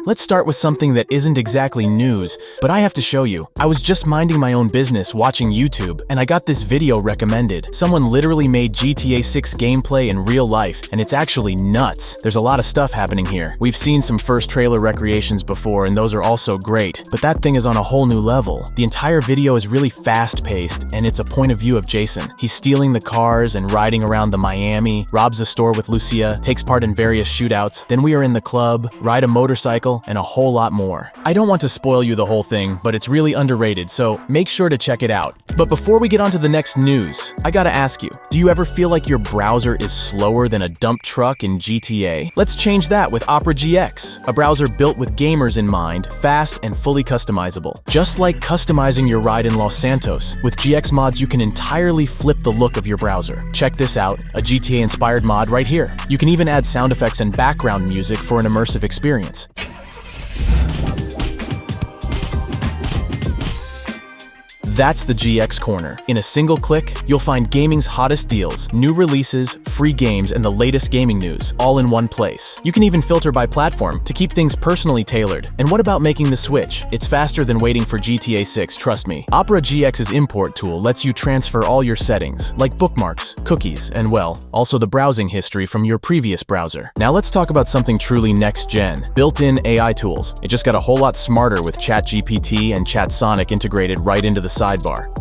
Let's start with something that isn't exactly news, but I have to show you. I was just minding my own business watching YouTube, and I got this video recommended. Someone literally made GTA 6 gameplay in real life, and it's actually nuts. There's a lot of stuff happening here. We've seen some first trailer recreations before, and those are also great, but that thing is on a whole new level. The entire video is really fast-paced, and it's a point of view of Jason. He's stealing the cars and riding around the Miami, robs a store with Lucia, takes part in various shootouts, then we are in the club, ride a motorcycle, and a whole lot more. I don't want to spoil you the whole thing, but it's really underrated, so make sure to check it out. But before we get on to the next news, I gotta ask you, do you ever feel like your browser is slower than a dump truck in GTA? Let's change that with Opera GX, a browser built with gamers in mind, fast and fully customizable. Just like customizing your ride in Los Santos, with GX mods you can entirely flip the look of your browser. Check this out, a GTA-inspired mod right here. You can even add sound effects and background music for an immersive experience. That's the GX Corner. In a single click, you'll find gaming's hottest deals, new releases, free games, and the latest gaming news, all in one place. You can even filter by platform to keep things personally tailored. And what about making the switch? It's faster than waiting for GTA 6, trust me. Opera GX's import tool lets you transfer all your settings, like bookmarks, cookies, and well, also the browsing history from your previous browser. Now let's talk about something truly next-gen, built-in AI tools. It just got a whole lot smarter with ChatGPT and ChatSonic integrated right into the sidebar.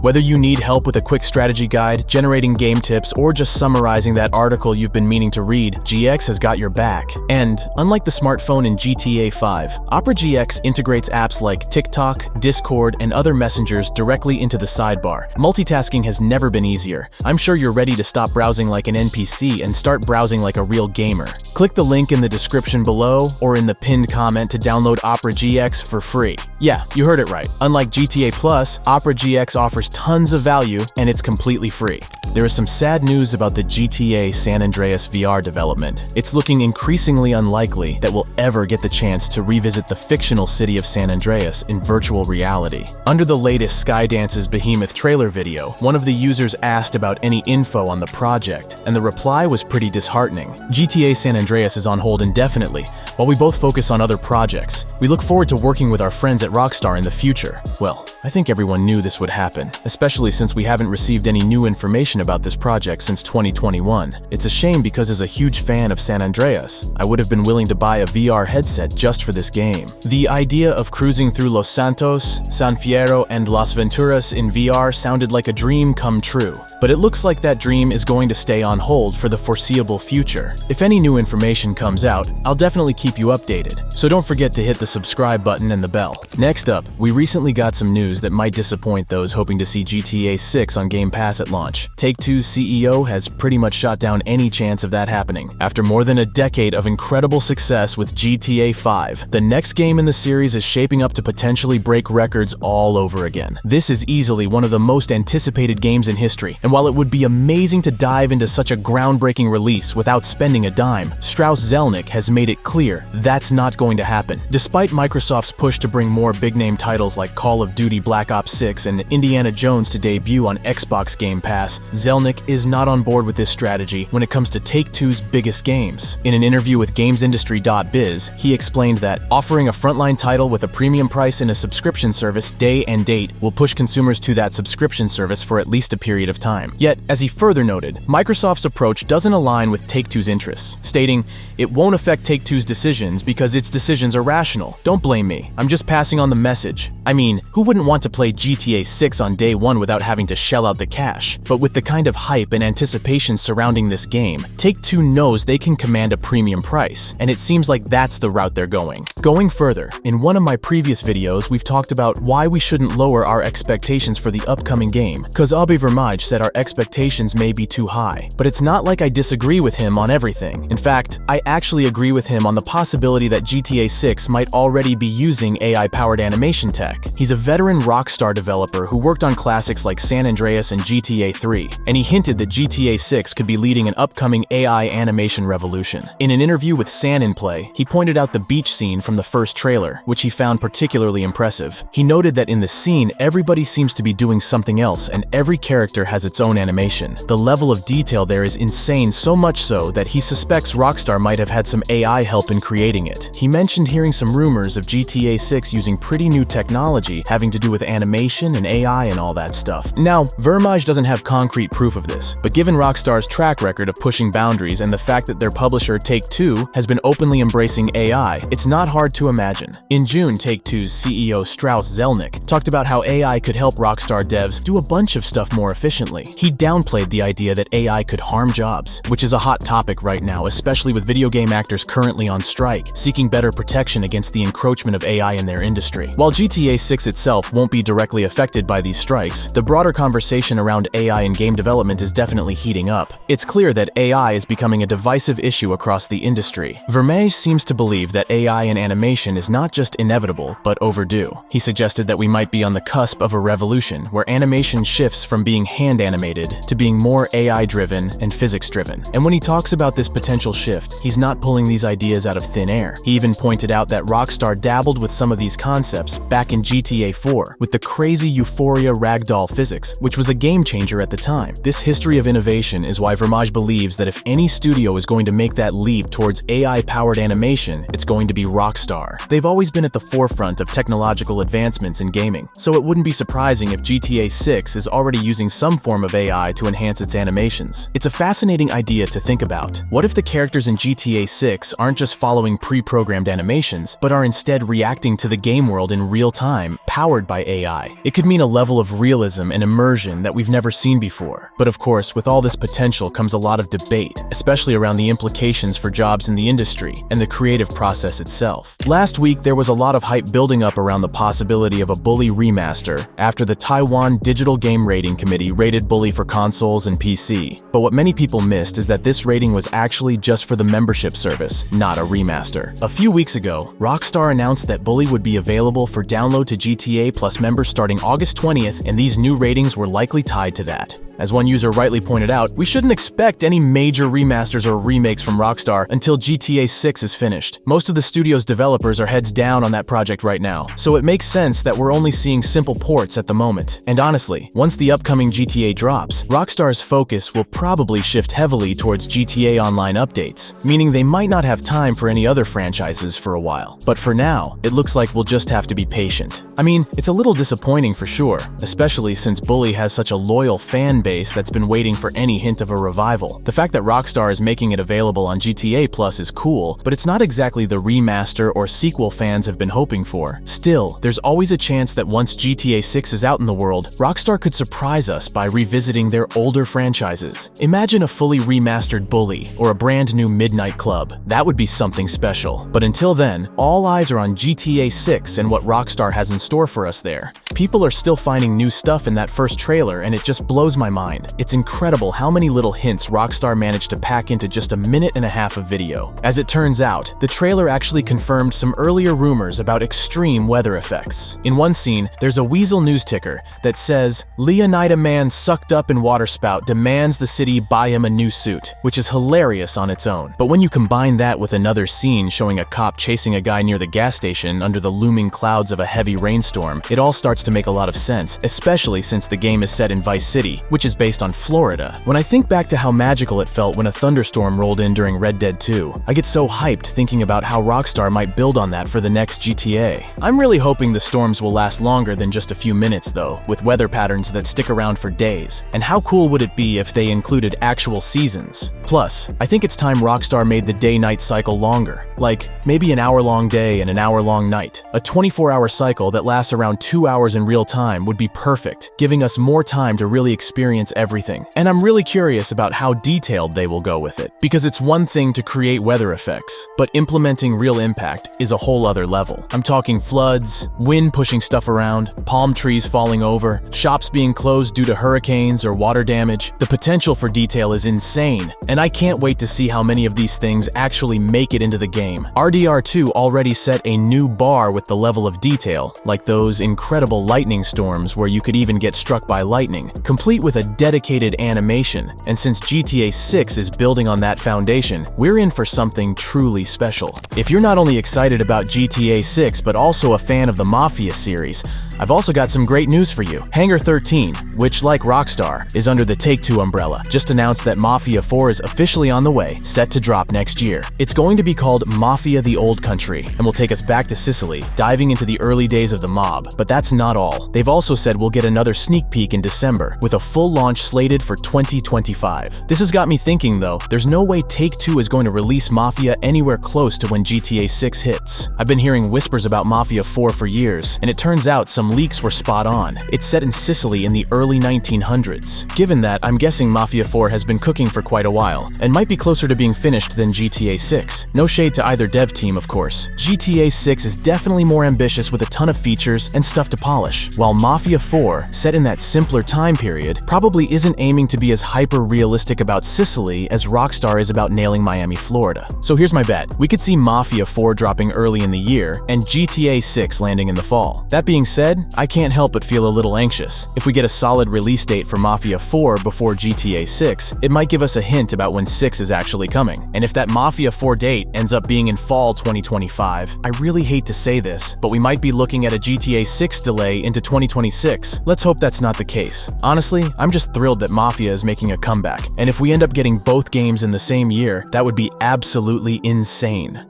Whether you need help with a quick strategy guide, generating game tips, or just summarizing that article you've been meaning to read, GX has got your back. And unlike the smartphone in GTA 5, Opera GX integrates apps like TikTok, Discord, and other messengers directly into the sidebar. Multitasking has never been easier. I'm sure you're ready to stop browsing like an NPC and start browsing like a real gamer. Click the link in the description below or in the pinned comment to download Opera GX for free. Yeah, you heard it right. Unlike GTA Plus, Opera GX offers tons of value, and it's completely free. There is some sad news about the GTA San Andreas VR development. It's looking increasingly unlikely that we'll ever get the chance to revisit the fictional city of San Andreas in virtual reality. Under the latest Skydance's Behemoth trailer video, one of the users asked about any info on the project, and the reply was pretty disheartening. GTA San Andreas is on hold indefinitely, while we both focus on other projects. We look forward to working with our friends at Rockstar in the future. Well, I think everyone knew this would happen, especially since we haven't received any new information about this project since 2021. It's a shame because as a huge fan of San Andreas, I would have been willing to buy a VR headset just for this game. The idea of cruising through Los Santos, San Fierro, and Las Venturas in VR sounded like a dream come true, but it looks like that dream is going to stay on hold for the foreseeable future. If any new information comes out, I'll definitely keep you updated, so don't forget to hit the subscribe button and the bell. Next up, we recently got some news that might disappoint those hoping to see GTA 6 on Game Pass at launch. Take-Two's CEO has pretty much shot down any chance of that happening. After more than a decade of incredible success with GTA 5, the next game in the series is shaping up to potentially break records all over again. This is easily one of the most anticipated games in history, and while it would be amazing to dive into such a groundbreaking release without spending a dime, Strauss Zelnick has made it clear that's not going to happen. Despite Microsoft's push to bring more big-name titles like Call of Duty Black Ops 6 and Indiana Jones to debut on Xbox Game Pass, Zelnick is not on board with this strategy when it comes to Take-Two's biggest games. In an interview with GamesIndustry.biz, he explained that offering a frontline title with a premium price in a subscription service day and date will push consumers to that subscription service for at least a period of time. Yet, as he further noted, Microsoft's approach doesn't align with Take-Two's interests, stating, "It won't affect Take-Two's decisions because its decisions are rational. Don't blame me. I'm just passing on the message." I mean, who wouldn't want to play GTA 6 on day one without having to shell out the cash? But with the kind of hype and anticipation surrounding this game, Take-Two knows they can command a premium price, and it seems like that's the route they're going. Going further, in one of my previous videos, we've talked about why we shouldn't lower our expectations for the upcoming game, cause Abi Vermaj said our expectations may be too high. But it's not like I disagree with him on everything. In fact, I actually agree with him on the possibility that GTA 6 might already be using AI-powered animation tech. He's a veteran Rockstar developer who worked on classics like San Andreas and GTA 3, and he hinted that GTA 6 could be leading an upcoming AI animation revolution. In an interview with San in Play, he pointed out the beach scene from the first trailer, which he found particularly impressive. He noted that in the scene, everybody seems to be doing something else, and every character has its its own animation. The level of detail there is insane, so much so that he suspects Rockstar might have had some AI help in creating it. He mentioned hearing some rumors of GTA 6 using pretty new technology having to do with animation and AI and all that stuff. Now, Vermage doesn't have concrete proof of this, but given Rockstar's track record of pushing boundaries and the fact that their publisher Take-Two has been openly embracing AI, it's not hard to imagine. In June, Take-Two's CEO Strauss Zelnick talked about how AI could help Rockstar devs do a bunch of stuff more efficiently. He downplayed the idea that AI could harm jobs, which is a hot topic right now, especially with video game actors currently on strike, seeking better protection against the encroachment of AI in their industry. While GTA 6 itself won't be directly affected by these strikes, the broader conversation around AI in game development is definitely heating up. It's clear that AI is becoming a divisive issue across the industry. Vermage seems to believe that AI in animation is not just inevitable, but overdue. He suggested that we might be on the cusp of a revolution where animation shifts from being hand-animated to being more AI-driven and physics-driven. And when he talks about this potential shift, he's not pulling these ideas out of thin air. He even pointed out that Rockstar dabbled with some of these concepts back in GTA 4 with the crazy Euphoria ragdoll physics, which was a game-changer at the time. This history of innovation is why Vermage believes that if any studio is going to make that leap towards AI-powered animation, it's going to be Rockstar. They've always been at the forefront of technological advancements in gaming, so it wouldn't be surprising if GTA 6 is already using some form of AI to enhance its animations. It's a fascinating idea to think about. What if the characters in GTA 6 aren't just following pre-programmed animations, but are instead reacting to the game world in real time, powered by AI? It could mean a level of realism and immersion that we've never seen before. But of course, with all this potential comes a lot of debate, especially around the implications for jobs in the industry and the creative process itself. Last week, there was a lot of hype building up around the possibility of a Bully remaster after the Taiwan Digital Game Rating Committee rated Bully for consoles and PC. But what many people missed is that this rating was actually just for the membership service, not a remaster. A few weeks ago, Rockstar announced that Bully would be available for download to GTA Plus members starting August 20th, and these new ratings were likely tied to that. As one user rightly pointed out, we shouldn't expect any major remasters or remakes from Rockstar until GTA 6 is finished. Most of the studio's developers are heads down on that project right now, so it makes sense that we're only seeing simple ports at the moment. And honestly, once the upcoming GTA drops, Rockstar's focus will probably shift heavily towards GTA Online updates, meaning they might not have time for any other franchises for a while. But for now, it looks like we'll just have to be patient. I mean, it's a little disappointing for sure, especially since Bully has such a loyal fan base that's been waiting for any hint of a revival. The fact that Rockstar is making it available on GTA Plus is cool, but it's not exactly the remaster or sequel fans have been hoping for. Still, there's always a chance that once GTA 6 is out in the world, Rockstar could surprise us by revisiting their older franchises. Imagine a fully remastered Bully or a brand new Midnight Club. That would be something special. But until then, all eyes are on GTA 6 and what Rockstar has in store for us there. People are still finding new stuff in that first trailer, and it just blows my mind. It's incredible how many little hints Rockstar managed to pack into just a minute and a half of video. As it turns out, the trailer actually confirmed some earlier rumors about extreme weather effects. In one scene, there's a Weasel news ticker that says, "Leonida man sucked up in waterspout demands the city buy him a new suit," which is hilarious on its own. But when you combine that with another scene showing a cop chasing a guy near the gas station under the looming clouds of a heavy rainstorm, it all starts to make a lot of sense, especially since the game is set in Vice City, which is based on Florida. When I think back to how magical it felt when a thunderstorm rolled in during Red Dead 2, I get so hyped thinking about how Rockstar might build on that for the next GTA. I'm really hoping the storms will last longer than just a few minutes though, with weather patterns that stick around for days. And how cool would it be if they included actual seasons? Plus, I think it's time Rockstar made the day-night cycle longer. Like, maybe an hour-long day and an hour-long night. A 24-hour cycle that lasts around 2 hours in real time would be perfect, giving us more time to really experience everything. And I'm really curious about how detailed they will go with it, because it's one thing to create weather effects, but implementing real impact is a whole other level. I'm talking floods, wind pushing stuff around, palm trees falling over, shops being closed due to hurricanes or water damage. The potential for detail is insane, and I can't wait to see how many of these things actually make it into the game. RDR2 already set a new bar with the level of detail, like those incredible lightning storms where you could even get struck by lightning, complete with a dedicated animation. And since GTA 6 is building on that foundation, we're in for something truly special. If you're not only excited about GTA 6 but also a fan of the Mafia series, I've also got some great news for you. Hangar 13, which, like Rockstar, is under the Take-Two umbrella, just announced that Mafia 4 is officially on the way, set to drop next year. It's going to be called Mafia: The Old Country, and will take us back to Sicily, diving into the early days of the mob. But that's not all. They've also said we'll get another sneak peek in December, with a full launch slated for 2025. This has got me thinking, though, there's no way Take-Two is going to release Mafia anywhere close to when GTA 6 hits. I've been hearing whispers about Mafia 4 for years, and it turns out some leaks were spot on. It's set in Sicily in the early 1900s. Given that, I'm guessing Mafia 4 has been cooking for quite a while, and might be closer to being finished than GTA 6. No shade to either dev team, of course. GTA 6 is definitely more ambitious with a ton of features and stuff to polish, while Mafia 4, set in that simpler time period, probably isn't aiming to be as hyper-realistic about Sicily as Rockstar is about nailing Miami, Florida. So here's my bet. We could see Mafia 4 dropping early in the year, and GTA 6 landing in the fall. That being said, I can't help but feel a little anxious. If we get a solid release date for Mafia 4 before GTA 6, it might give us a hint about when 6 is actually coming. And if that Mafia 4 date ends up being in fall 2025, I really hate to say this, but we might be looking at a GTA 6 delay into 2026. Let's hope that's not the case. Honestly, I'm just thrilled that Mafia is making a comeback, and if we end up getting both games in the same year, that would be absolutely insane.